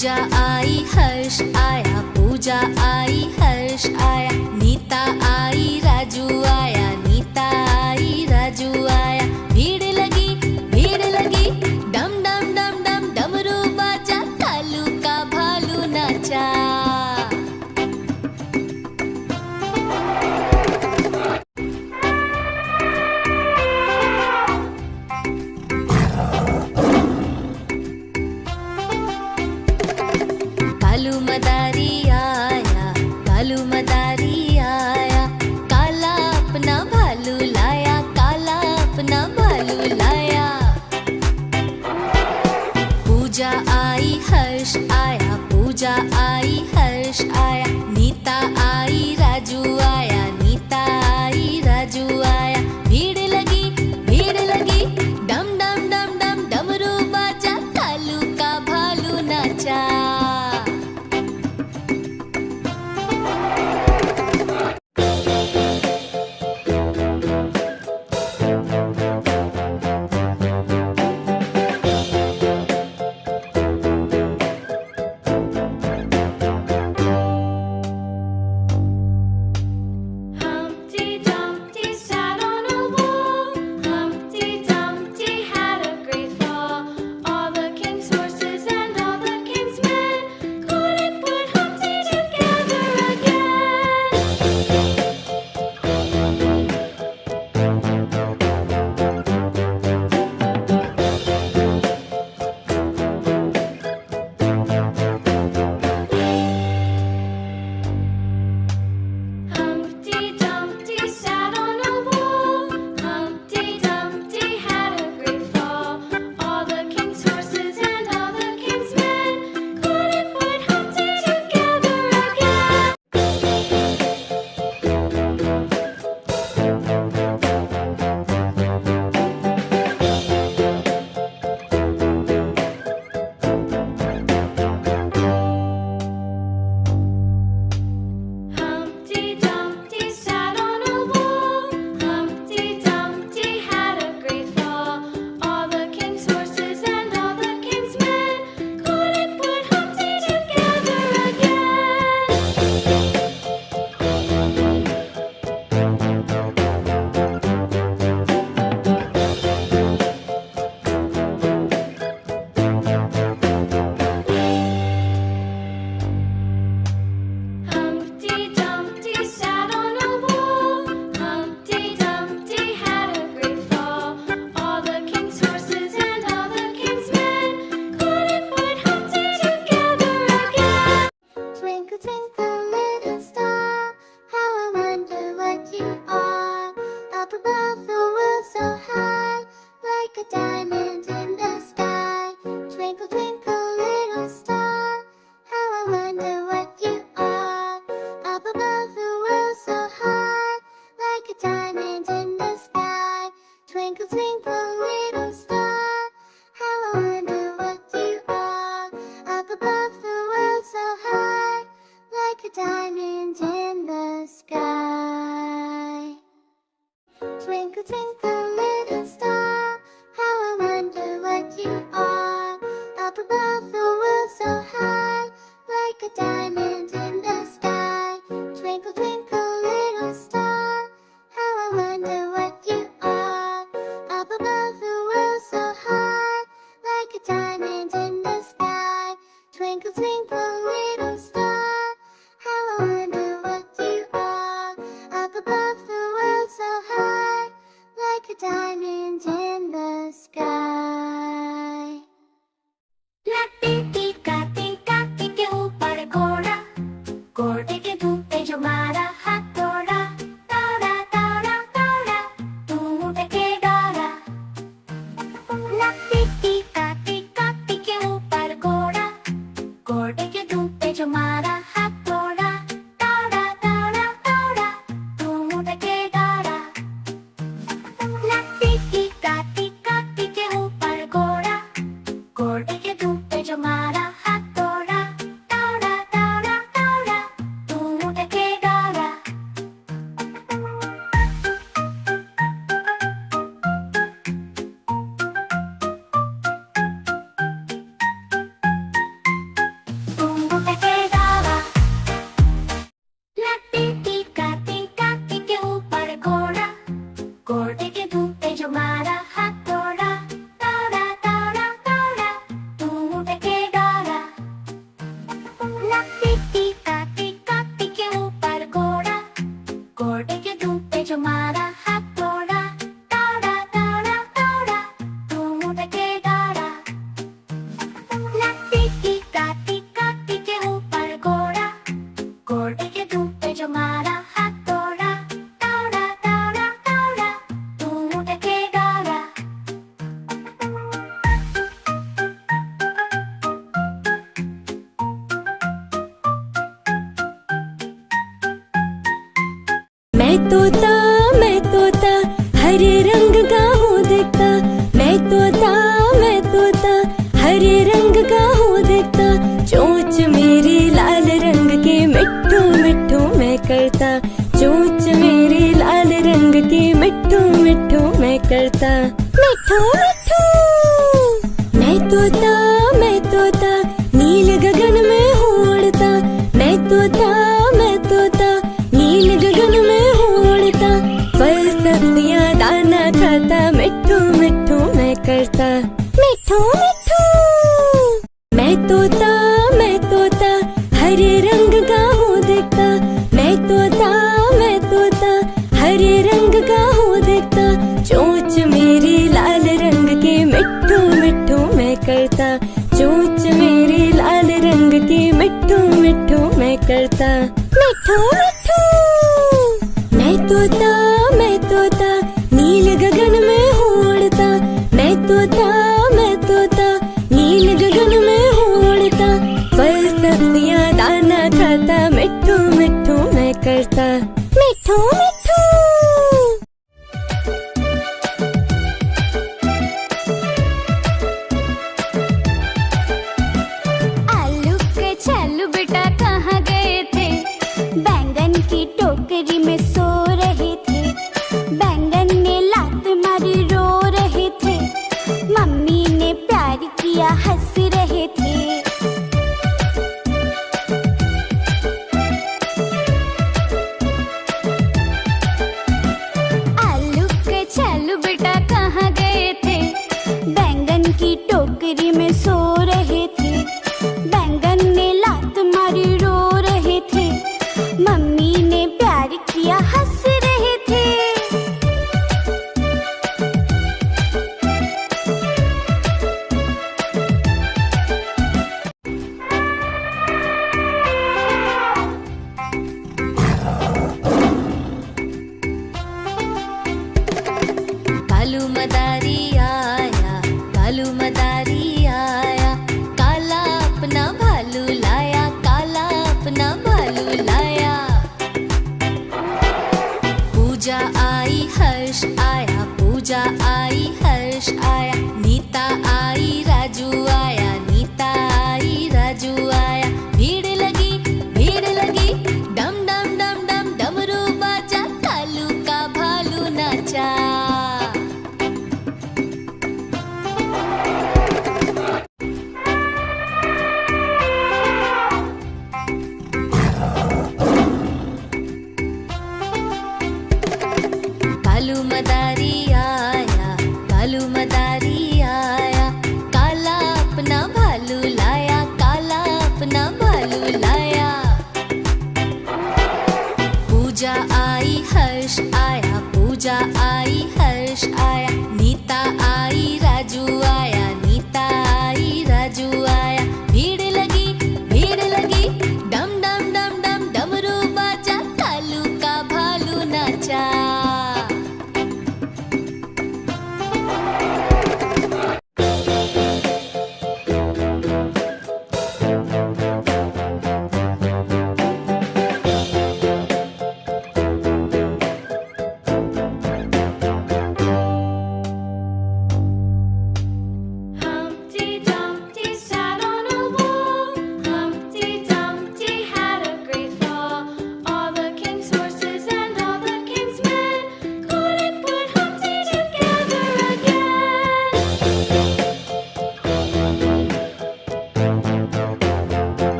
पूजा आई हर्ष आया, पूजा आई हर्ष आया, नीता आई राजू आया, नीता आई राजू आया। भीड़ लगी, डम डम डम डम डमरू बाजा, कालू का भालू नाचा। कालू मदारी आया, कालू मदारी आया, काला अपना भालू लाया, काला अपना भालू लाया। पूजा आई हर्ष आया, पूजा आई हर्ष आया, नीता आई राजू आया, नीता आई राजू आया। भीड़ लगी, डम डम डम डम डमरू बाजा, कालू का भालू नाचा। मैं तोता हरे रंग का हूँ दिखता। मैं तोता हरे रंग का हूँ दिखता। चोंच मेरी लाल रंग की मिट्ठू मिट्ठू मैं करता। चोंच मेरी लाल रंग की मिट्ठू मिट्ठू मैं करता। मिट्ठू मिट्ठू मैं तोता नील गगन में हूँ उड़ता। मैं तोता नील गगन में हूँ उड़ता। फल सब्जियाँ दाना खाता मिट्ठू मिट्ठू मैं करता। मिट्ठू मिट्ठू मैं तोता हरे रंग का हूँ दिखता। मैं तोता हरे रंग का हूँ दिखता। चोंच मेरी लाल रंग की मिट्ठू मिट्ठू मैं करता। चोंच मेरी लाल रंग की मिट्ठू मिट्ठू मैं करता। मिट्ठू मिट्ठू मैं तोता नील गगन में हूँ उड़ता। मैं तोता नील गगन में हूँ उड़ता। फल सब्जियाँ दाना खाता मिट्ठू मिट्ठू मैं करता। मिट्ठू मिट्ठू आलू के छल्लू बेटा कहाँ गए थे? बैंगन की टोकरी में सो रहे थे। बैंगन ने लात मारी रो रहे थे। मम्मी ने प्यार किया हंस रहे थे। आलू के छल्लू बेटा कहाँ गए थे? बैंगन की टोकरी में सो रहे थे। बैंगन ने लात मारी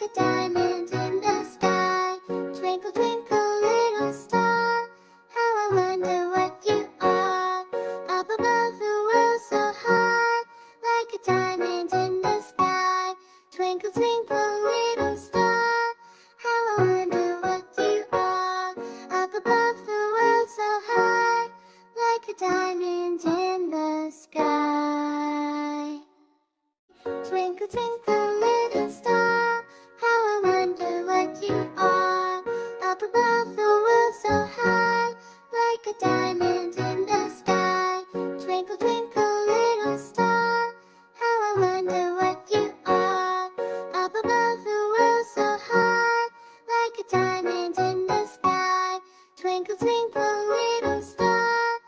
like a diamond in the sky. Twinkle, twinkle, little star, how I wonder what you are. Up above the world so high, like a diamond in the sky. Twinkle, twinkle, little star, how I wonder what you are. Up above the world so high, like a diamond in the sky. Twinkle, twinkle, little star, how I wonder what you are. Up above the world so high, like a diamond in the sky. Twinkle, twinkle, little star, how I wonder what you are. Up above the world so high, like a diamond in the sky. Twinkle, twinkle, little star,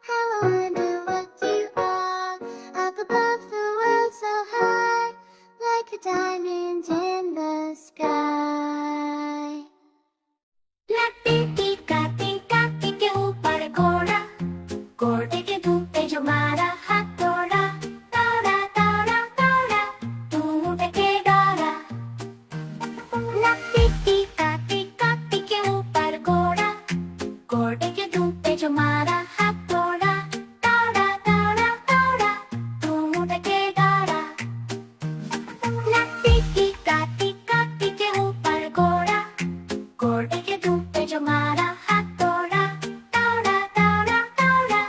how I wonder what you are. Up above the world so high, like a diamond in the sky. लट्टी टीका टीका के ऊपर घोड़ा, घोड़े के धूप पे जो मारा हाथ तोड़ा, तोड़ा तोड़ा तोड़ा, तू ढके डरा। लट्टी टीका के ऊपर घोड़ा, घोड़े के धूप पे जो मारा हाथ तोड़ा, तोड़ा तोड़ा तोड़ा, तू ढके डरा। लट्टी टीका के ऊपर घोड़ा, घोड़े के धूप पे जो मारा हाथ तोड़ा, तोड़ा तोड़ा तोड़ा,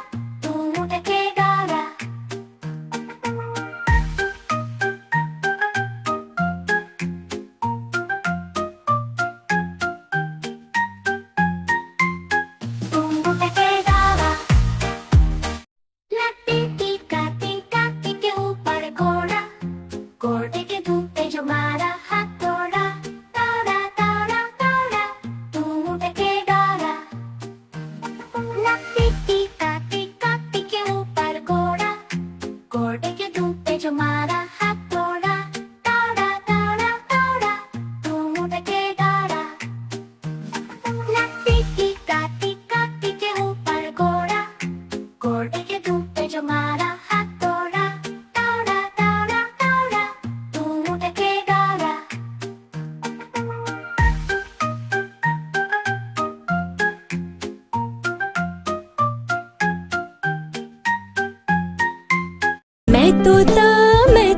तू ढके डरा। तू ढके डरा। लट्टी टीका के ऊपर घोड़ा, घोड़े के धूप पे जो मारा हाथ तोड़ा, तोड़ा तोड़ा तोड़ा, तू ढके डरा। लट्टी टीका के ऊपर घोड़ा, घोड़े के धूप पे जो मारा हाथ तोड़ा, तोड़ा तोड़ा तोड़ा, तू ढके डरा। लट्टी टीका के ऊपर घोड़ा, घोड़े के धूप पे जो मारा हाथ तोड़ा, तोड़ा तोड़ा तोड़ा, तू ढके डरा। मैं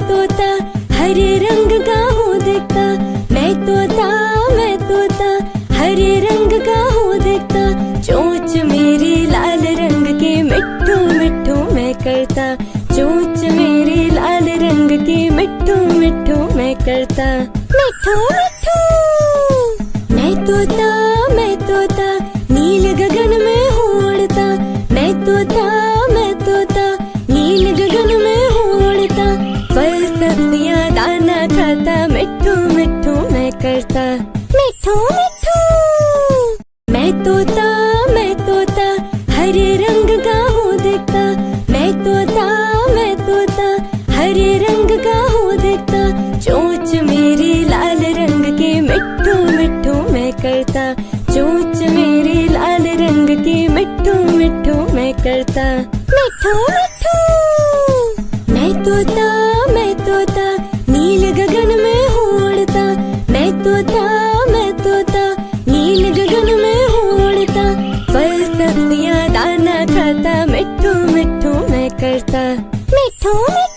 तोता हरे रंग का हूँ दिखता। मैं तोता हरे रंग का हूँ दिखता। चोंच मेरी लाल रंग की मिट्ठू मिट्ठू मैं करता। चोंच मेरी लाल रंग की मिट्ठू मिट्ठू मैं करता। मिट्ठू मिट्ठू। मैं तोता नील गगन में हूँ उड़ता। मैं तोता नील गगन में हूँ उड़ता। फल सब्जियाँ दाना खाता। मिट्ठू मिट्ठू मैं करता। मिट्ठू मिट्ठू। मैं तोता हरे रंग का हूँ दिखता। मैं तोता हरे रंग का हूँ दिखता। चोंच मेरी लाल रंग की मिट्ठू मिट्ठू मैं करता। चोंच मेरी लाल रंग की मिट्ठू मिट्ठू मैं करता। मिट्ठू मिट्ठू। मैं तोता नील गगन में हूँ उड़ता। मैं तोता नील गगन में हूँ उड़ता। फल सब्जियाँ दाना खाता। मिट्ठू मिट्ठू मैं करता। मिट्ठू मिट्ठू।